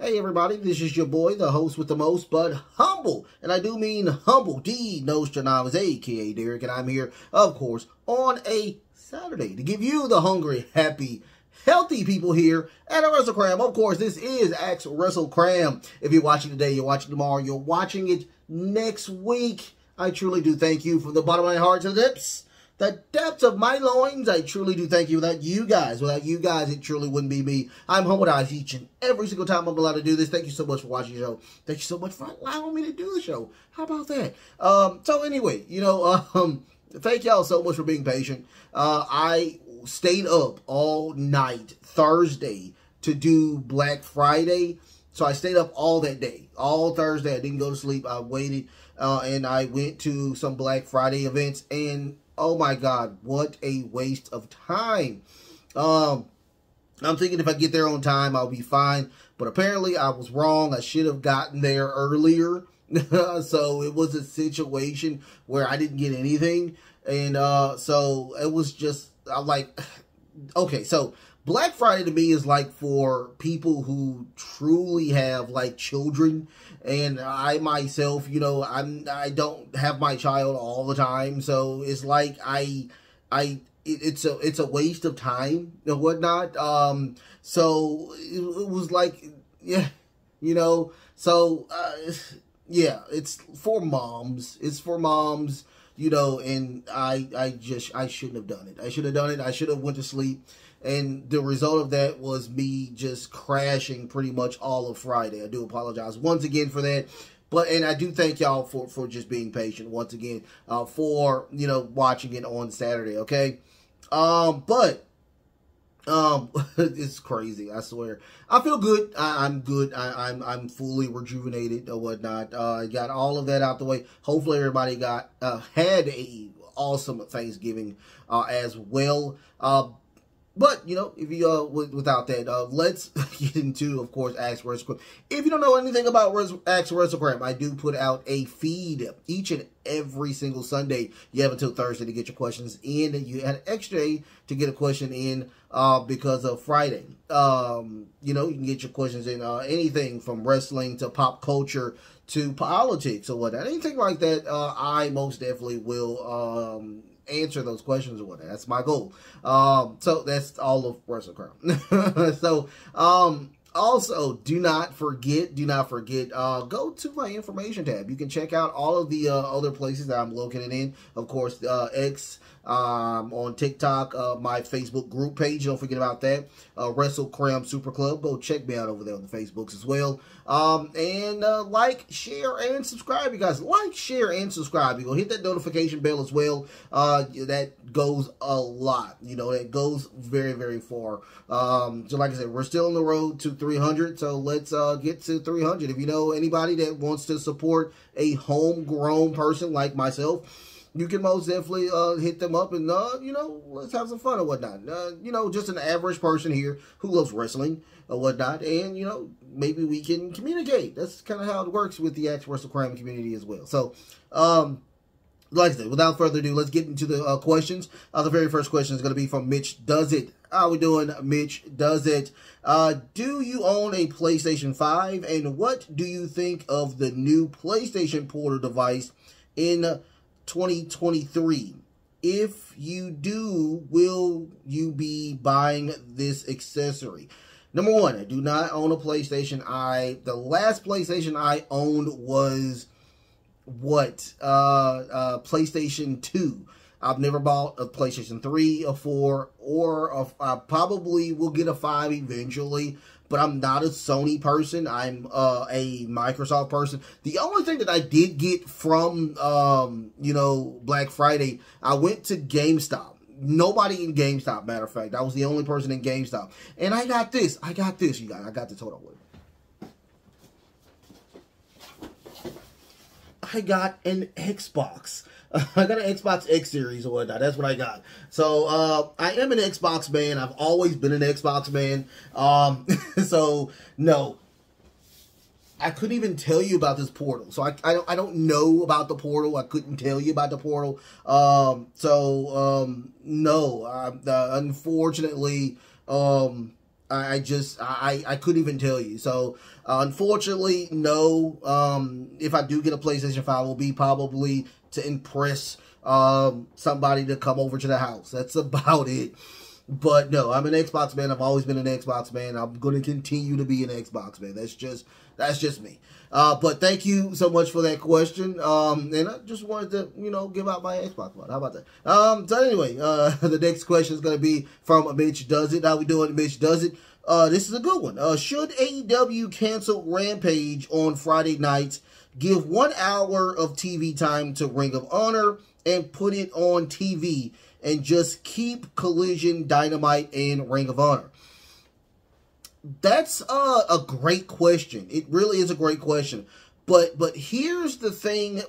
Hey everybody, this is your boy, the host with the most, but humble, and I do mean humble. D Nostradamus, aka Derek, and I'm here, of course, on a Saturday to give you the hungry, happy, healthy people here at Wrestlekram. Of course, this is Axe Wrestlekram. If you're watching today, you're watching tomorrow, you're watching it next week. I truly do thank you from the bottom of my heart to the depths of my loins. I truly do thank you. Without you guys, it truly wouldn't be me. I'm humbled each and every single time I'm allowed to do this. Thank you so much for watching the show. Thank you so much for allowing me to do the show. How about that? So anyway, thank y'all so much for being patient. I stayed up all night Thursday to do Black Friday. So I stayed up all that day, all Thursday. I didn't go to sleep. I waited, and I went to some Black Friday events, and oh my God, what a waste of time. I'm thinking if I get there on time, I'll be fine. But apparently I was wrong. I should have gotten there earlier. So it was a situation where I didn't get anything. And so it was just, I'm like, okay, so Black Friday to me is like for people who truly have like children, and I myself, I don't have my child all the time, so it's like it's a waste of time and whatnot. So it was like, yeah, so yeah, it's for moms. It's for moms. And I shouldn't have done it. I should have done it. I should have went to sleep. And the result of that was me just crashing pretty much all of Friday. I do apologize once again for that. And I do thank y'all for just being patient once again, for, watching it on Saturday, okay? It's crazy, I swear. I feel good. I'm good. I'm fully rejuvenated or whatnot. I got all of that out the way. Hopefully everybody had a awesome Thanksgiving as well. But, if you, without that, let's get into, of course, Axe Wrestlekram. If you don't know anything about Axe Wrestlekram, I do put out a feed each and every single Sunday. You have until Thursday to get your questions in, and you had an extra day to get a question in because of Friday. You can get your questions in anything from wrestling to pop culture to politics or whatnot. Anything like that, I most definitely will answer those questions or whatever. That's my goal. So that's all of Wrestlekram. So also do not forget, go to my information tab. You can check out all of the other places that I'm located in. Of course, X, on TikTok, my Facebook group page, don't forget about that. Wrestlekram Super Club, go check me out over there on the Facebooks as well. And like, share, and subscribe, you guys. Like, share, and subscribe. You go hit that notification bell as well. That goes a lot. That goes very, very far. So like I said, we're still on the road to 300, so let's get to 300. If you know anybody that wants to support a homegrown person like myself, you can most definitely hit them up and, let's have some fun or whatnot. Just an average person here who loves wrestling or whatnot, and, maybe we can communicate. That's kind of how it works with the Axe Wrestlekram community as well. So, like I said, without further ado, let's get into the questions. The very first question is going to be from Mitch Does It. How we doing, Mitch Does It? Do you own a PlayStation 5, and what do you think of the new PlayStation Portal device in 2023? If you do, will you be buying this accessory? Number one, I do not own a PlayStation. The last PlayStation I owned was PlayStation 2. I've never bought a PlayStation 3, a 4, or I probably will get a 5 eventually, but I'm not a Sony person. I'm a Microsoft person. The only thing that I did get from, Black Friday, I went to GameStop. Nobody in GameStop, matter of fact. I was the only person in GameStop. And I got this, you guys. I got this. Hold on, wait. I got an Xbox. I got an Xbox X Series or whatnot. That's what I got. So, I am an Xbox man. I've always been an Xbox man. So, no. I couldn't even tell you about this portal. So, I don't know about the portal. I couldn't tell you about the portal. No. Unfortunately, I couldn't even tell you. So, unfortunately, no. If I do get a PlayStation 5, it will be probably to impress somebody to come over to the house. That's about it. But no, I'm an Xbox man. I've always been an Xbox man. I'm going to continue to be an Xbox man. That's just me. But thank you so much for that question. And I just wanted to, give out my Xbox one. How about that? So anyway, the next question is going to be from Mitch Does It. How we doing, Mitch Does It? This is a good one. Should AEW cancel Rampage on Friday nights, give 1 hour of TV time to Ring of Honor, and put it on TV, and just keep Collision, Dynamite, and Ring of Honor? That's a great question. It really is a great question. But here's the thing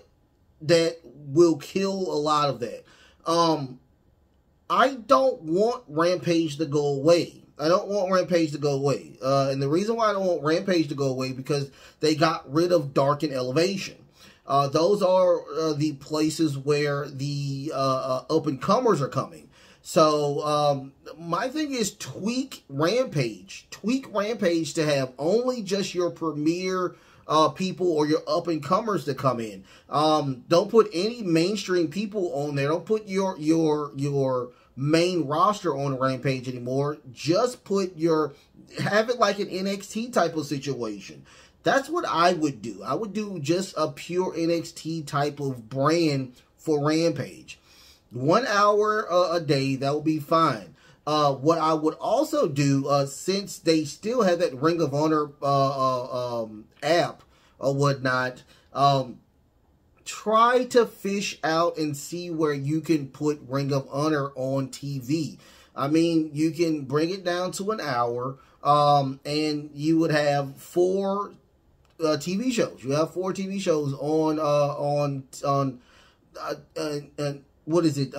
that will kill a lot of that. I don't want Rampage to go away. I don't want Rampage to go away. And the reason why I don't want Rampage to go away, because they got rid of Dark and Elevation. Those are the places where the up-and-comers are coming. So, my thing is tweak Rampage. Tweak Rampage to have only just your premier people or your up-and-comers to come in. Don't put any mainstream people on there. Don't put your main roster on Rampage anymore. Just have it like an NXT type of situation. That's what I would do. I would do just a pure NXT type of brand for Rampage. 1 hour a day, that would be fine. What I would also do, since they still have that Ring of Honor app or whatnot, try to fish out and see where you can put Ring of Honor on TV. I mean, you can bring it down to an hour, and you would have 4 TV shows. You have 4 TV shows on what is it?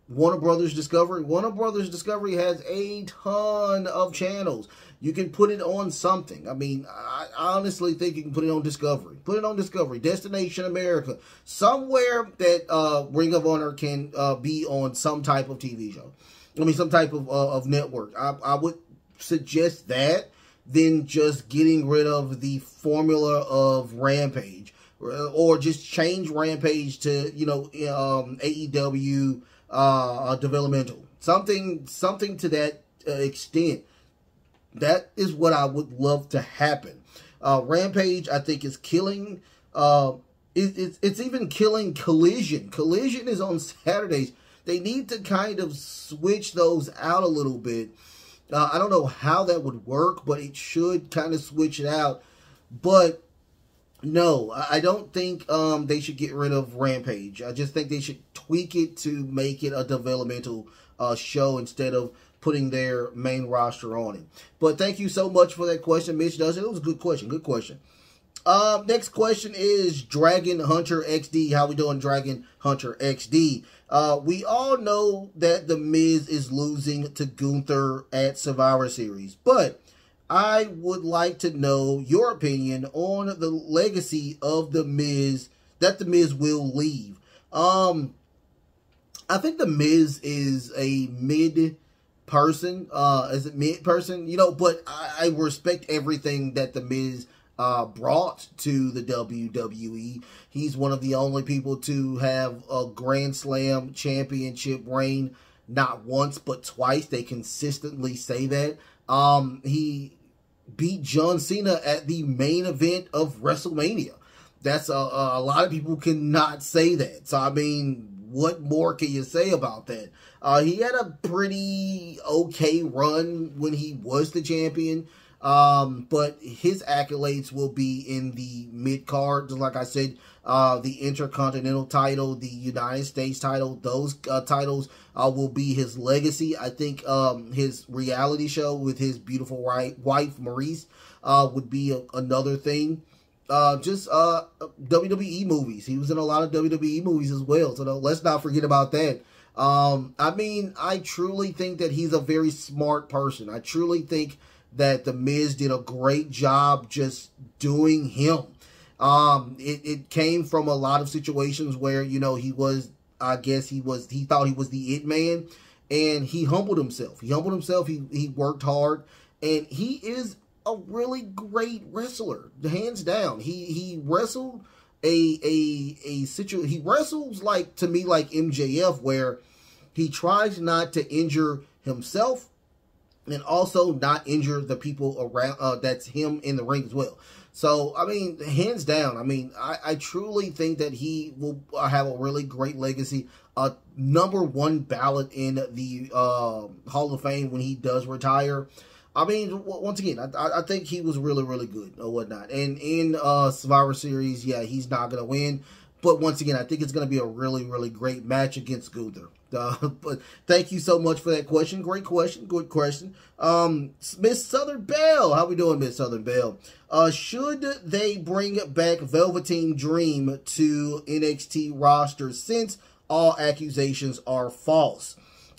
Warner Brothers Discovery. Warner Brothers Discovery has a ton of channels. You can put it on something. I mean, I honestly think you can put it on Discovery. Put it on Discovery, Destination America, somewhere that Ring of Honor can be on some type of TV show. I mean, some type of network. I would suggest that, than just getting rid of the formula of Rampage, or just change Rampage to AEW developmental, something to that extent. That is what I would love to happen. Rampage, I think, is killing. It's even killing Collision. Collision is on Saturdays. They need to kind of switch those out a little bit. I don't know how that would work, but it should kind of switch it out. But no, I don't think they should get rid of Rampage. I just think they should tweak it to make it a developmental show instead of putting their main roster on it. But thank you so much for that question, Mitch Does It. It was a good question. Good question. Next question is Dragon Hunter XD. How we doing, Dragon Hunter XD? We all know that The Miz is losing to Gunther at Survivor Series, but I would like to know your opinion on the legacy of The Miz, that The Miz will leave. I think The Miz is a mid person, but I respect everything that The Miz brought to the WWE. He's one of the only people to have a Grand Slam championship reign, not once but twice. They consistently say that. He beat John Cena at the main event of WrestleMania. That's a lot of people cannot say that. So I mean, what more can you say about that? He had a pretty okay run when he was the champion. But his accolades will be in the mid-card. Like I said, the Intercontinental title, the United States title, those titles will be his legacy. I think his reality show with his beautiful wife, Maurice, would be another thing. WWE movies. He was in a lot of WWE movies as well, so let's not forget about that. I mean, I truly think that he's a very smart person. I truly think that The Miz did a great job just doing him. It came from a lot of situations where, he thought he was the it man, and he humbled himself. He worked hard, and he is a really great wrestler, hands down. He wrestled a situation. He wrestles like, to me, like MJF, where he tries not to injure himself and also not injure the people around. That's him in the ring as well. So, I mean, hands down, I mean, I truly think that he will have a really great legacy. #1 ballot in the Hall of Fame when he does retire. I mean, once again, I think he was really, really good or whatnot. And in Survivor Series, yeah, he's not going to win. But once again, I think it's going to be a really, really great match against Gunther. But thank you so much for that question. Great question. Good question. Miss Southern Belle. How we doing, Miss Southern Belle? Should they bring back Velveteen Dream to NXT roster since all accusations are false?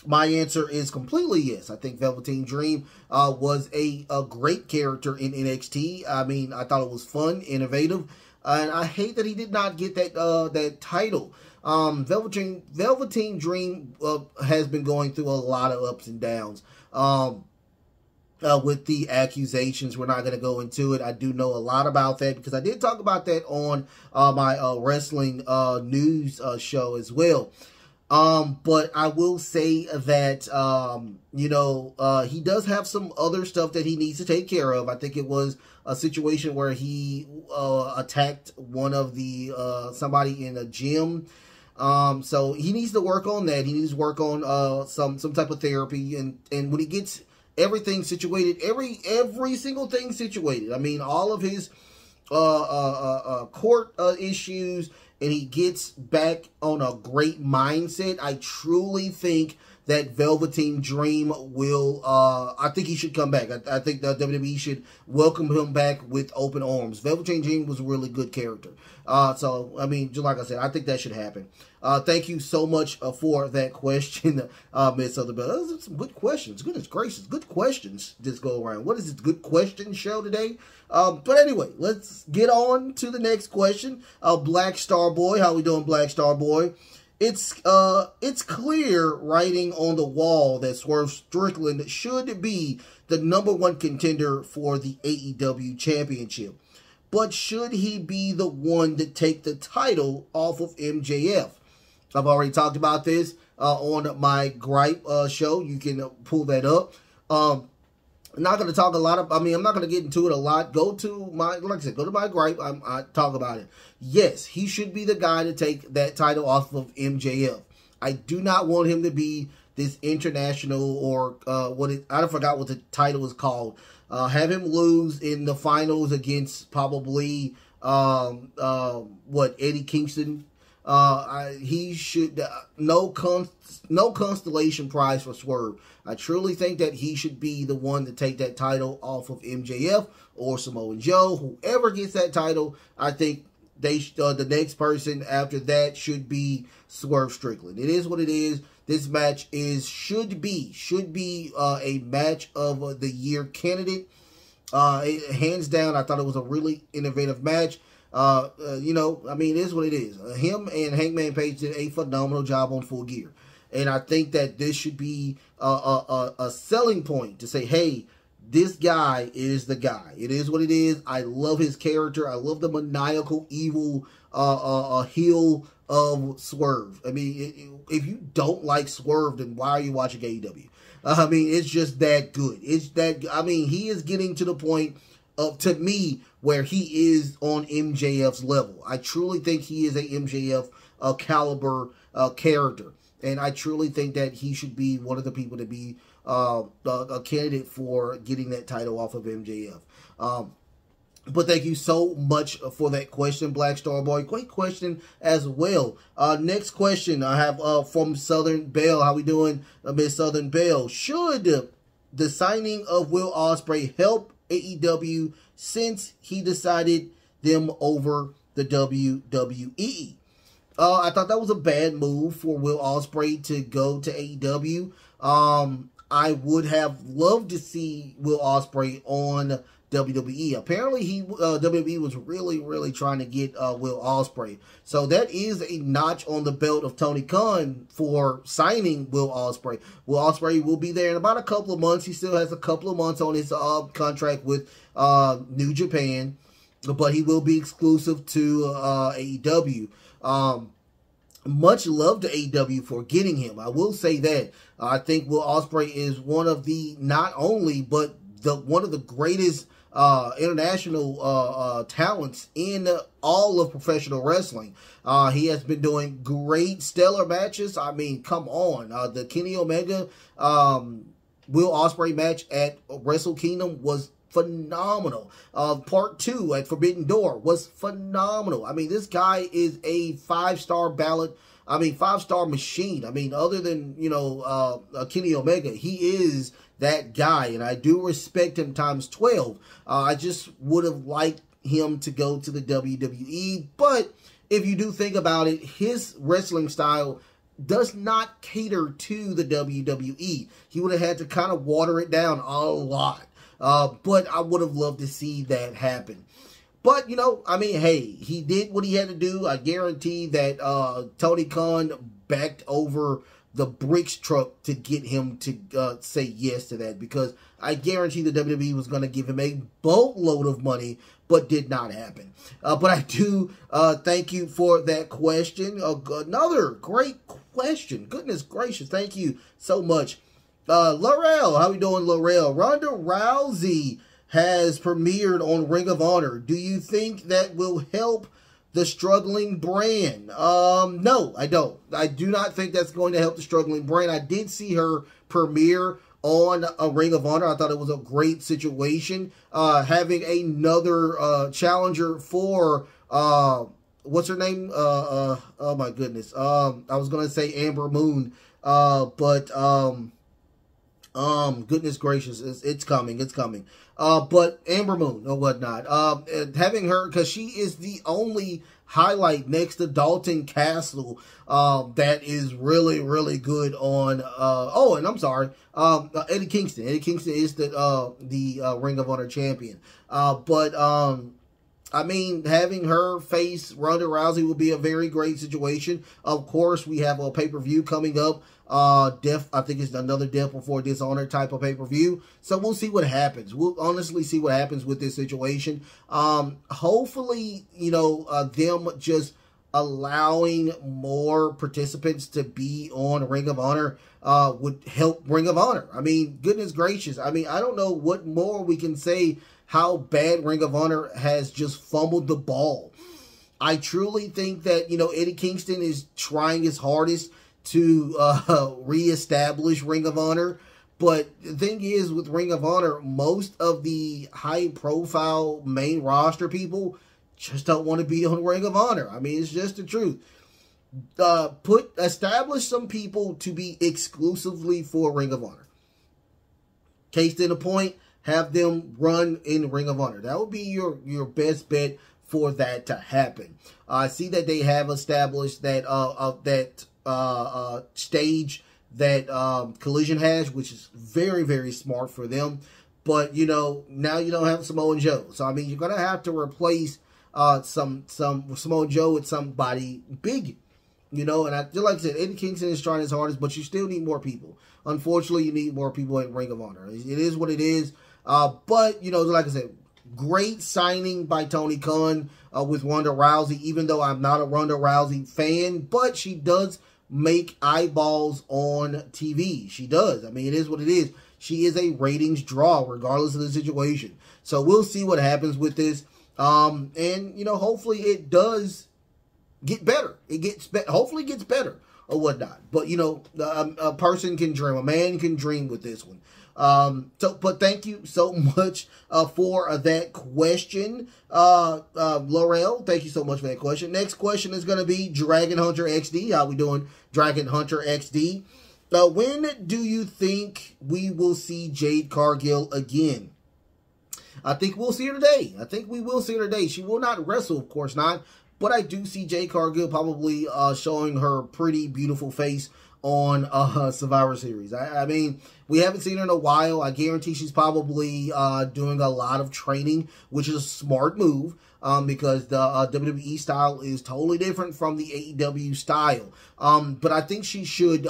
My answer is completely yes. I think Velveteen Dream was a great character in NXT. I mean, I thought it was fun, innovative, and I hate that he did not get that title. Velveteen Dream has been going through a lot of ups and downs with the accusations. We're not going to go into it. I do know a lot about that because I did talk about that on my wrestling news show as well. But I will say that, you know, he does have some other stuff that he needs to take care of. I think it was a situation where he attacked one of the somebody in a gym. So he needs to work on that. He needs to work on some type of therapy, and when he gets everything situated, every single thing situated, I mean, all of his court issues, and he gets back on a great mindset, I truly think that Velveteen Dream will, I think he should come back. I think the WWE should welcome him back with open arms. Velveteen Dream was a really good character. So, I mean, just like I said, I think that should happen. Thank you so much for that question, Miss Sotherbell. Those are some good questions. Goodness gracious, good questions this go around. What is this good question show today? But anyway, let's get on to the next question. Black Star Boy, how we doing, Black Star Boy? It's clear writing on the wall that Swerve Strickland should be the #1 contender for the AEW Championship. But should he be the one to take the title off of MJF? I've already talked about this on my Gripe show. You can pull that up. I'm not going to talk a lot of, I mean, I'm not going to get into it a lot. Go to my, like I said, go to my Gripe. I talk about it. Yes, he should be the guy to take that title off of MJF. I do not want him to be this international or I forgot what the title is called. Have him lose in the finals against probably, Eddie Kingston. He should, no constellation prize for Swerve. I truly think that he should be the one to take that title off of MJF or Samoa Joe. Whoever gets that title, I think the next person after that should be Swerve Strickland. It is what it is. This match should be a match of the year candidate. Hands down, I thought it was a really innovative match. You know, I mean, it is what it is. Him and Hangman Page did a phenomenal job on Full Gear. And I think that this should be a selling point to say, hey, this guy is the guy. It is what it is. I love his character. I love the maniacal, evil heel of Swerve. I mean, if you don't like Swerve, then why are you watching AEW? I mean, it's just that good. It's that, I mean, he is getting to the point of, to me, where he is on MJF's level. I truly think he is a MJF caliber character. And I truly think that he should be one of the people to be a candidate for getting that title off of MJF. But thank you so much for that question, Black Star Boy. Great question as well. Next question I have from Southern Belle. How we doing, Miss Southern Belle? Should the signing of Will Ospreay help AEW since he decided them over the WWE? I thought that was a bad move for Will Ospreay to go to AEW. I would have loved to see Will Ospreay on WWE. Apparently, WWE was really trying to get Will Ospreay. So that is a notch on the belt of Tony Khan for signing Will Ospreay. Will Ospreay will be there in about a couple of months. He still has a couple of months on his contract with New Japan, but he will be exclusive to AEW. Much love to AEW for getting him. I will say that. I think Will Ospreay is one of the, not only, but one of the greatest international talents in all of professional wrestling. He has been doing great, stellar matches. I mean, come on. The Kenny Omega Will Ospreay match at Wrestle Kingdom was phenomenal. Part 2 at Forbidden Door was phenomenal. I mean, this guy is a 5-star ballot. I mean, 5-star machine. I mean, other than, you know, Kenny Omega, he is that guy, and I do respect him times 12. I just would have liked him to go to the WWE, but if you do think about it, his wrestling style does not cater to the WWE. He would have had to kind of water it down a lot. But I would have loved to see that happen. But, you know, I mean, hey, he did what he had to do. I guarantee that Tony Khan backed over the bricks truck to get him to say yes to that, because I guarantee the WWE was going to give him a boatload of money, but did not happen. But I do thank you for that question. Another great question. Goodness gracious. Thank you so much. Laurel, how we doing, Laurel? Ronda Rousey has premiered on Ring of Honor. Do you think that will help the struggling brand? No, I don't. I do not think that's going to help the struggling brand. I did see her premiere on a Ring of Honor. I thought it was a great situation. Having another challenger for what's her name? Oh my goodness. I was gonna say Amber Moon, but goodness gracious, it's coming. But Amber Moon or whatnot, having her, because she is the only highlight next to Dalton Castle that is really good on oh, and I'm sorry, Eddie Kingston. Eddie Kingston is the Ring of Honor champion. I mean, having her face Ronda Rousey will be a very great situation. Of course, we have a pay-per-view coming up. I think it's another Death Before Dishonor type of pay-per-view. So we'll see what happens. We'll honestly see what happens with this situation. Hopefully, you know, them just allowing more participants to be on Ring of Honor would help Ring of Honor. I mean, goodness gracious. I mean, I don't know what more we can say how bad Ring of Honor has just fumbled the ball. I truly think that, you know, Eddie Kingston is trying his hardest to reestablish Ring of Honor. But the thing is, with Ring of Honor, most of the high-profile main roster people just don't want to be on Ring of Honor. I mean, it's just the truth. Establish some people to be exclusively for Ring of Honor. Case in point, have them run in Ring of Honor. That would be your best bet for that to happen. I see that they have established that stage that Collision has, which is very smart for them. But, you know, now you don't have Samoa Joe. So, I mean, you're going to have to replace some Samoa Joe with somebody big. You know, and like I said, Eddie Kingston is trying his hardest, but you still need more people. Unfortunately, you need more people in Ring of Honor. It is what it is. But, you know, like I said, great signing by Tony Khan with Ronda Rousey, even though I'm not a Ronda Rousey fan, but she does make eyeballs on TV. She does. I mean, it is what it is. She is a ratings draw, regardless of the situation. So we'll see what happens with this. And, you know, hopefully it does get better. Hopefully it gets better or whatnot. But, you know, a person can dream. A man can dream with this one. But thank you so much for that question, Laurel. Thank you so much for that question. Next question is going to be Dragon Hunter XD. How we doing, Dragon Hunter XD? When do you think we will see Jade Cargill again? I think we'll see her today. I think we will see her today. She will not wrestle, of course not. But I do see Jade Cargill probably showing her pretty beautiful face on Survivor Series. I mean, we haven't seen her in a while. I guarantee she's probably doing a lot of training, which is a smart move. Because the WWE style is totally different from the AEW style. But I think she should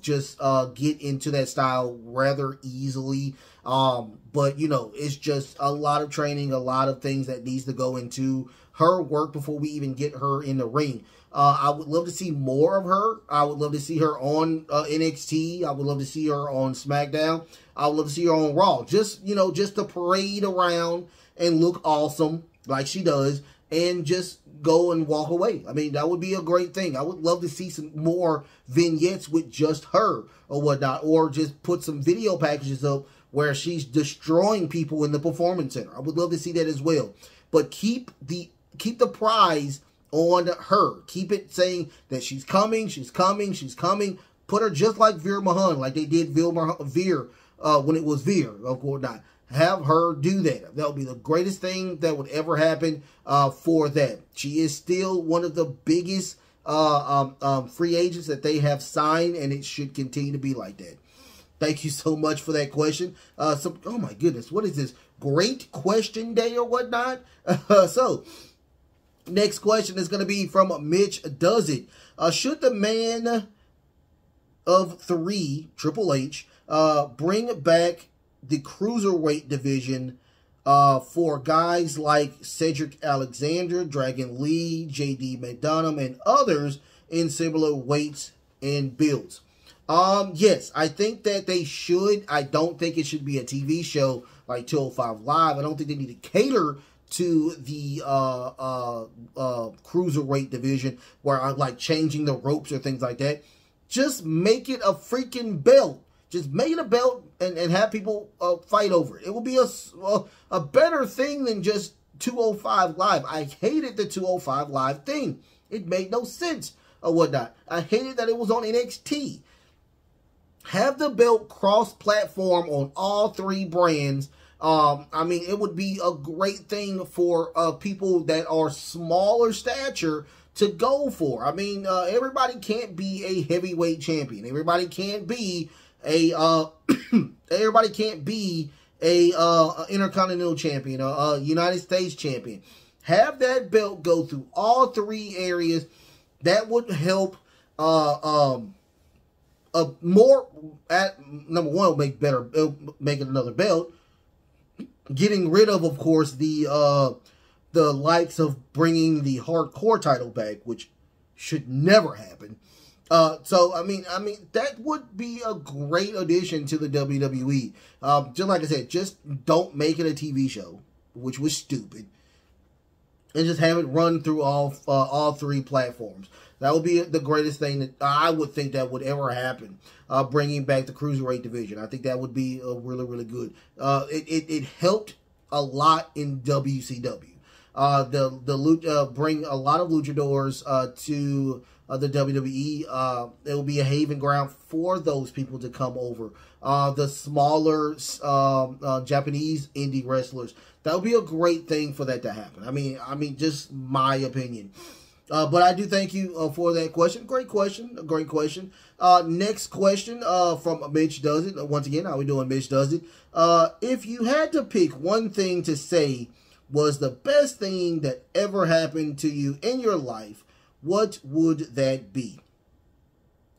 just get into that style rather easily. But, you know, it's just a lot of training, a lot of things that needs to go into her work before we even get her in the ring. I would love to see more of her. I would love to see her on NXT. I would love to see her on SmackDown. I would love to see her on Raw. Just, you know, just to parade around and look awesome like she does, and just go and walk away. I mean, that would be a great thing. I would love to see some more vignettes with just her or whatnot, or just put some video packages up where she's destroying people in the Performance Center. I would love to see that as well. But keep the prize on her. Keep it saying that she's coming, she's coming, she's coming. Put her just like Veer Mahan, like they did Veer when it was Veer, of course not. Have her do that. That would be the greatest thing that would ever happen for that. She is still one of the biggest free agents that they have signed, and it should continue to be like that. Thank you so much for that question. Oh my goodness, what is this? Great question day or whatnot? So, next question is going to be from Mitch Does It. Should the man of 3, Triple H, bring back the cruiserweight division for guys like Cedric Alexander, Dragon Lee, JD McDonough, and others in similar weights and builds? Yes, I think that they should. I don't think it should be a TV show like 205 Live. I don't think they need to cater to the cruiserweight division where I like changing the ropes or things like that. Just make it a freaking belt. Just make it a belt and have people fight over it. It will be a better thing than just 205 Live. I hated the 205 Live thing. It made no sense or whatnot. I hated that it was on NXT. Have the belt cross-platform on all 3 brands. I mean, it would be a great thing for people that are smaller stature to go for. I mean, everybody can't be a heavyweight champion. Everybody can't be everybody can't be a intercontinental champion, a United States champion. Have that belt go through all 3 areas. That would help more at number one, make it another belt. Getting rid of course, the likes of bringing the hardcore title back, which should never happen. So I mean that would be a great addition to the WWE. Just like I said, just don't make it a TV show, which was stupid, and just have it run through all 3 platforms. That would be the greatest thing that I would think that would ever happen. Bringing back the cruiserweight division, I think that would be really, really good. It helped a lot in WCW. Bring a lot of luchadors to the WWE. It will be a haven ground for those people to come over. The smaller Japanese indie wrestlers. That would be a great thing for that to happen. I mean, just my opinion. But I do thank you for that question. Great question. A great question. Next question from Mitch Does It. Once again, how we doing, Mitch Does It? If you had to pick one thing to say was the best thing that ever happened to you in your life, what would that be?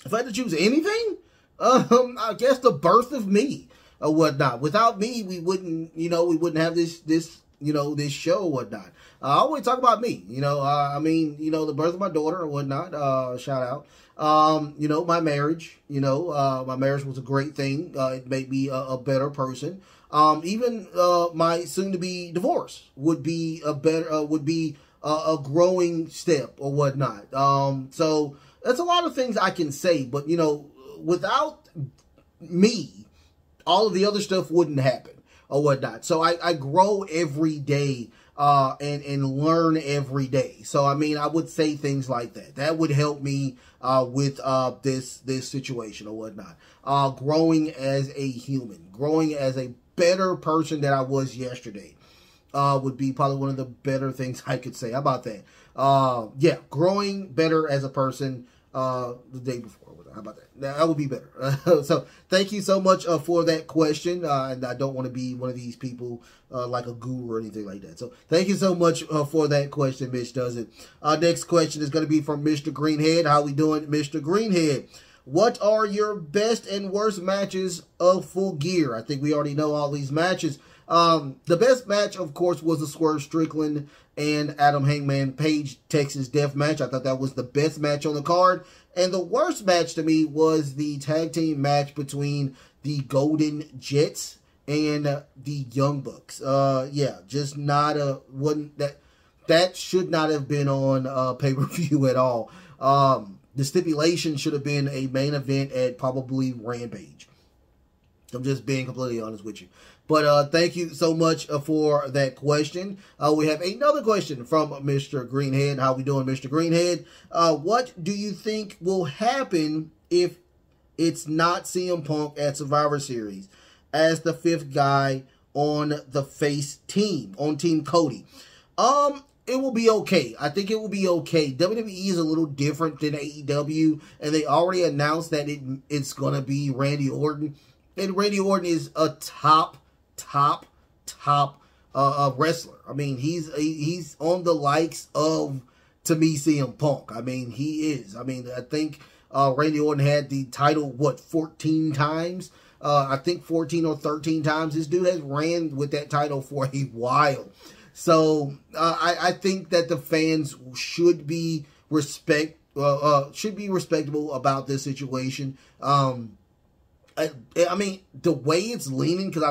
If I had to choose anything, I guess the birth of me or whatnot. Without me, we wouldn't have this show or whatnot. I always talk about me, the birth of my daughter or whatnot, shout out. My marriage, my marriage was a great thing. It made me a better person. Even my soon-to-be divorce would be a growing step or whatnot. So that's a lot of things I can say, but, without me, all of the other stuff wouldn't happen or whatnot. So I grow every day and learn every day. So, I would say things like that. That would help me with this situation or whatnot. Growing as a human, growing as a better person than I was yesterday would be probably one of the better things I could say. How about that? Yeah, growing better as a person the day before. How about that? That would be better. So thank you so much for that question. And I don't want to be one of these people like a guru or anything like that. So thank you so much for that question, Mitch Does It. Next question is going to be from Mr. Greenhead. How we doing, Mr. Greenhead? What are your best and worst matches of Full Gear? I think we already know all these matches. The best match, of course, was the Swerve Strickland and Adam Hangman Page Texas Death Match. I thought that was the best match on the card. And the worst match to me was the tag team match between the Golden Jets and the Young Bucks. Yeah, just not that should not have been on pay-per-view at all. The stipulation should have been a main event at probably Ranpage. I'm just being completely honest with you. But thank you so much for that question. We have another question from Mr. Greenhead. How we doing, Mr. Greenhead? What do you think will happen if it's not CM Punk at Survivor Series as the 5th guy on the face team, on Team Cody? It will be okay. I think it will be okay. WWE is a little different than AEW, and they already announced that it's going to be Randy Orton. And Randy Orton is a top wrestler. I mean, he's on the likes of, to me, CM Punk. I mean, he is. I mean, I think Randy Orton had the title, 14 times? I think 14 or 13 times. This dude has ran with that title for a while. So I think that the fans should be respectable about this situation. I mean, the way it's leaning, because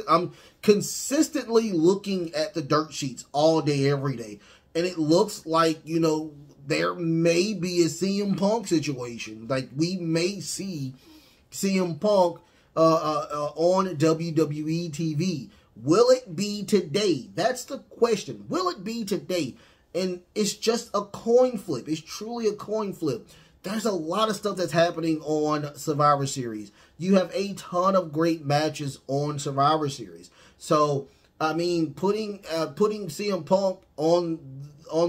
I'm consistently looking at the dirt sheets all day, every day, and it looks like, you know, there may be a CM Punk situation. Like, we may see CM Punk on WWE TV. Will it be today? That's the question. Will it be today? And it's just a coin flip. It's truly a coin flip. There's a lot of stuff that's happening on Survivor Series. You have a ton of great matches on Survivor Series. So, I mean, putting CM Punk on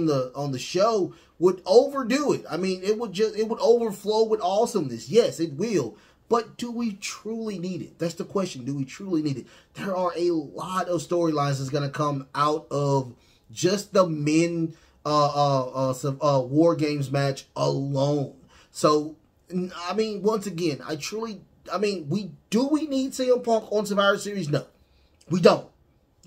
the show would overdo it. I mean, it would overflow with awesomeness. Yes, it will. But do we truly need it? That's the question. Do we truly need it? There are a lot of storylines that's going to come out of just the men War Games match alone. So, I mean, once again, do we need CM Punk on Survivor Series? No, we don't.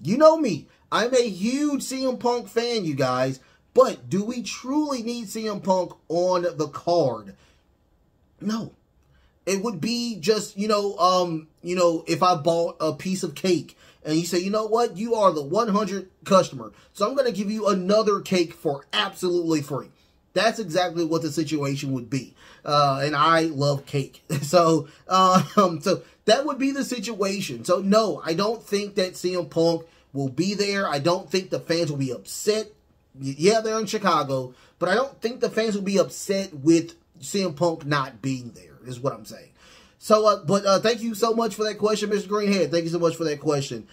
You know me. I'm a huge CM Punk fan, you guys. But do we truly need CM Punk on the card? No. It would be just, if I bought a piece of cake and you say, you know what, you are the 100th customer, so I'm going to give you another cake for absolutely free. That's exactly what the situation would be. And I love cake. So that would be the situation. So no, I don't think that CM Punk will be there. I don't think the fans will be upset. Yeah, they're in Chicago, but I don't think the fans will be upset with CM Punk not being there, is what I'm saying. So, thank you so much for that question, Mr. Greenhead. Thank you so much for that question.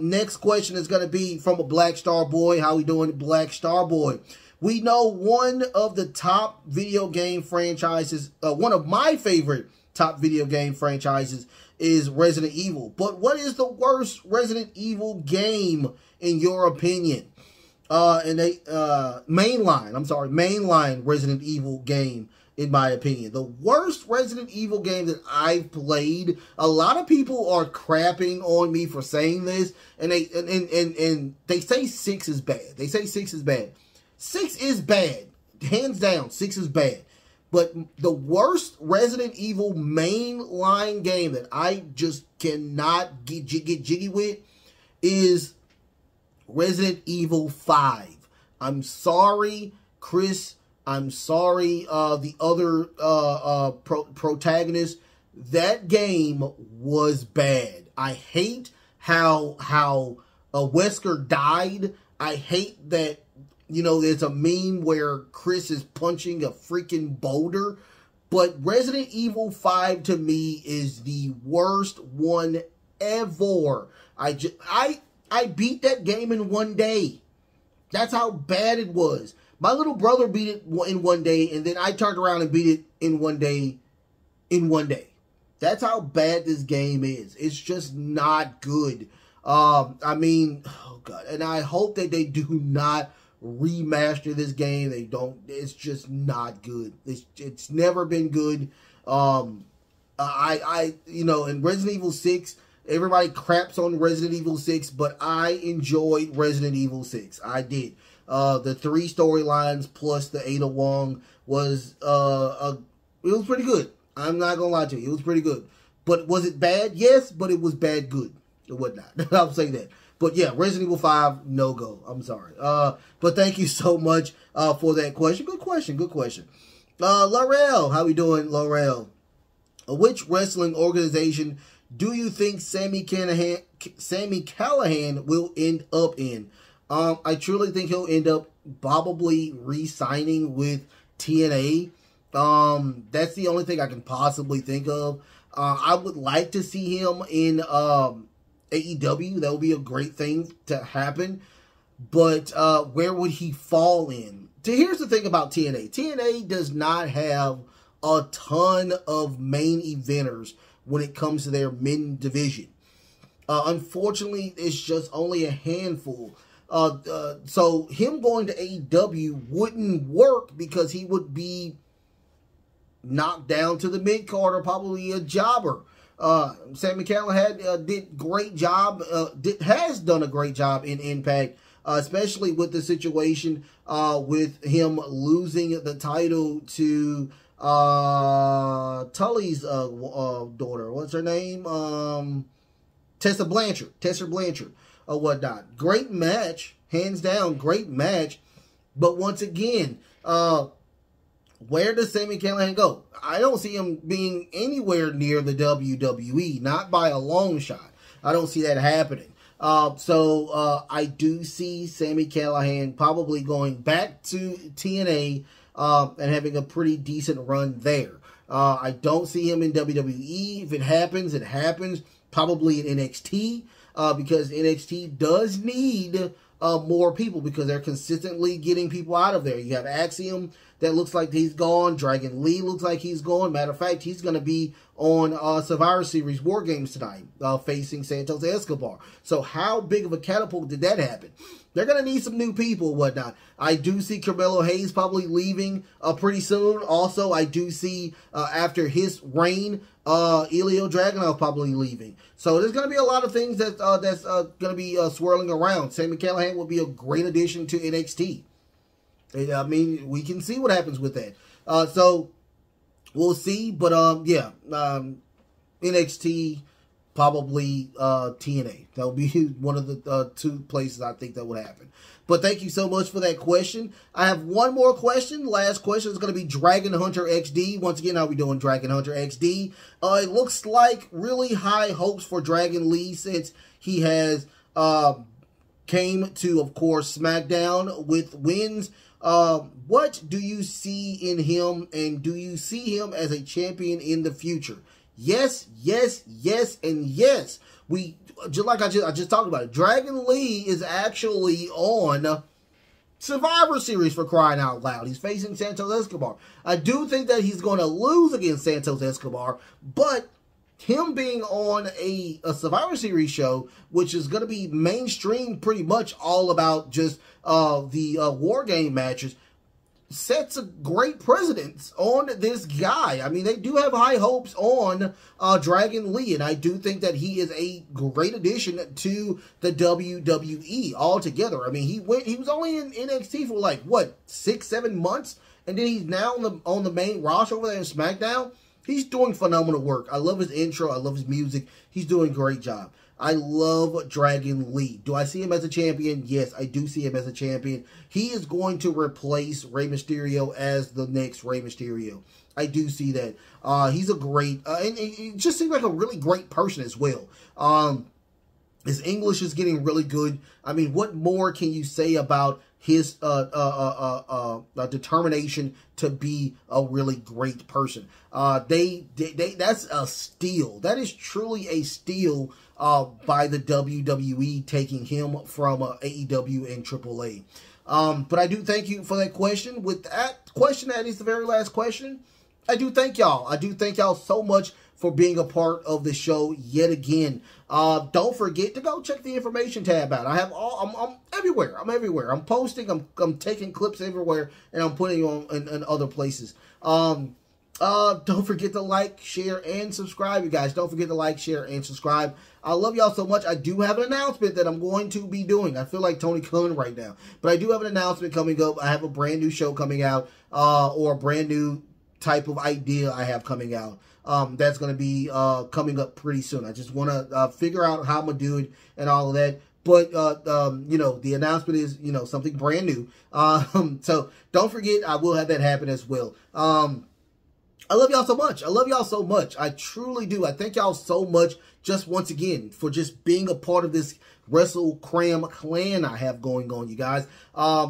Next question is going to be from a Black Star Boy. How we doing, Black Star Boy? We know one of the top video game franchises, one of my favorite top video game franchises is Resident Evil. But what is the worst Resident Evil game in your opinion? Mainline Resident Evil game, in my opinion. The worst Resident Evil game that I've played, a lot of people are crapping on me for saying this, and they say 6 is bad. They say 6 is bad. 6 is bad. Hands down, 6 is bad. But the worst Resident Evil mainline game that I just cannot get jiggy with is Resident Evil 5. I'm sorry, Chris. I'm sorry, the other protagonist. That game was bad. I hate how Wesker died. I hate that, there's a meme where Chris is punching a freaking boulder. But Resident Evil 5 to me is the worst one ever. I beat that game in one day. That's how bad it was. My little brother beat it in one day, and then I turned around and beat it in one day. That's how bad this game is. It's just not good. I mean, oh God. And I hope that they do not remaster this game. They don't. It's just not good. It's never been good. You know, in Resident Evil 6, everybody craps on Resident Evil 6, but I enjoyed Resident Evil 6. I did. The 3 storylines plus the Ada Wong was, it was pretty good. I'm not gonna lie to you. It was pretty good. But was it bad? Yes, but it was bad good. It was not. I'll say that. But yeah, Resident Evil 5, no go. I'm sorry. But thank you so much for that question. Good question. Good question. Laurel, how we doing, Laurel? Which wrestling organization do you think Sami Callihan will end up in? I truly think he'll end up probably re-signing with TNA. That's the only thing I can possibly think of. I would like to see him in AEW. That would be a great thing to happen. But where would he fall in? So here's the thing about TNA. TNA does not have a ton of main eventers when it comes to their men division. Unfortunately, it's just only a handful. So him going to AEW wouldn't work because he would be knocked down to the mid-card or probably a jobber. Sami Callihan did great job, has done a great job in Impact, especially with the situation with him losing the title to Tully's daughter. What's her name? Tessa Blanchard. Or whatnot. Great match. Hands down, great match. But once again, where does Sami Callihan go? I don't see him being anywhere near the WWE. Not by a long shot. I don't see that happening. So I do see Sami Callihan probably going back to TNA and having a pretty decent run there. I don't see him in WWE. If it happens, it happens. Probably in NXT, because NXT does need more people because they're consistently getting people out of there. You have Axiom that looks like he's gone. Dragon Lee looks like he's gone. Matter of fact, he's going to be on Survivor Series War Games tonight, facing Santos Escobar. So how big of a catapult did that happen? They're going to need some new people and whatnot. I do see Carmelo Hayes probably leaving pretty soon. Also, I do see after his reign, Ilya Dragunov probably leaving. So there's going to be a lot of things that's going to be swirling around. Sami Callihan will be a great addition to NXT. I mean, we can see what happens with that. So we'll see. But yeah, NXT, probably TNA. That will be one of the 2 places I think that would happen. But thank you so much for that question. I have one more question. Last question is going to be Dragon Hunter XD. Once again, how we doing, Dragon Hunter XD? It looks like really high hopes for Dragon Lee since he has came to, of course, SmackDown with wins. What do you see in him, and do you see him as a champion in the future? Yes, yes, yes, and yes. We just like I just talked about it. Dragon Lee is actually on Survivor Series, for crying out loud. He's facing Santos Escobar. I do think that he's going to lose against Santos Escobar, but him being on a Survivor Series show, which is going to be mainstream, pretty much all about just the War Game matches, sets a great precedence on this guy. I mean, they do have high hopes on Dragon Lee, and I do think that he is a great addition to the WWE altogether. I mean, he was only in NXT for like, what, 6-7 months, and then he's now on the main roster over there in SmackDown. He's doing phenomenal work. I love his intro. I love his music. He's doing a great job. I love Dragon Lee. Do I see him as a champion? Yes, I do see him as a champion. He is going to replace Rey Mysterio as the next Rey Mysterio. I do see that. He's a great, and he just seems like a really great person as well. His English is getting really good. I mean, what more can you say about his determination to be a really great person. That's a steal. That is truly a steal by the WWE taking him from AEW and AAA. But I do thank you for that question. With that question, that is the very last question. I do thank y'all. I do thank y'all so much for being a part of the show yet again. Don't forget to go check the information tab out. I have I'm everywhere. I'm everywhere. I'm posting. I'm taking clips everywhere, and I'm putting on in other places. Don't forget to like, share, and subscribe, you guys. Don't forget to like, share, and subscribe. I love y'all so much. I do have an announcement that I'm going to be doing. I feel like Tony Khan right now. But I do have an announcement coming up. I have a brand new show coming out, or a brand new type of idea I have coming out. That's going to be coming up pretty soon. I just want to figure out how I'm going to do it and all of that. But, you know, the announcement is, you know, something brand new. So don't forget, I will have that happen as well. I love y'all so much. I love y'all so much. I truly do. I thank y'all so much just once again for just being a part of this Wrestlekram clan I have going on, you guys. I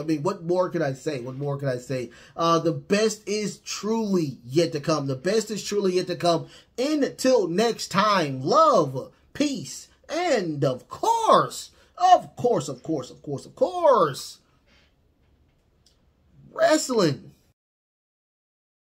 mean, what more can I say? What more can I say? The best is truly yet to come. The best is truly yet to come. Until next time, love, peace, and of course, wrestling.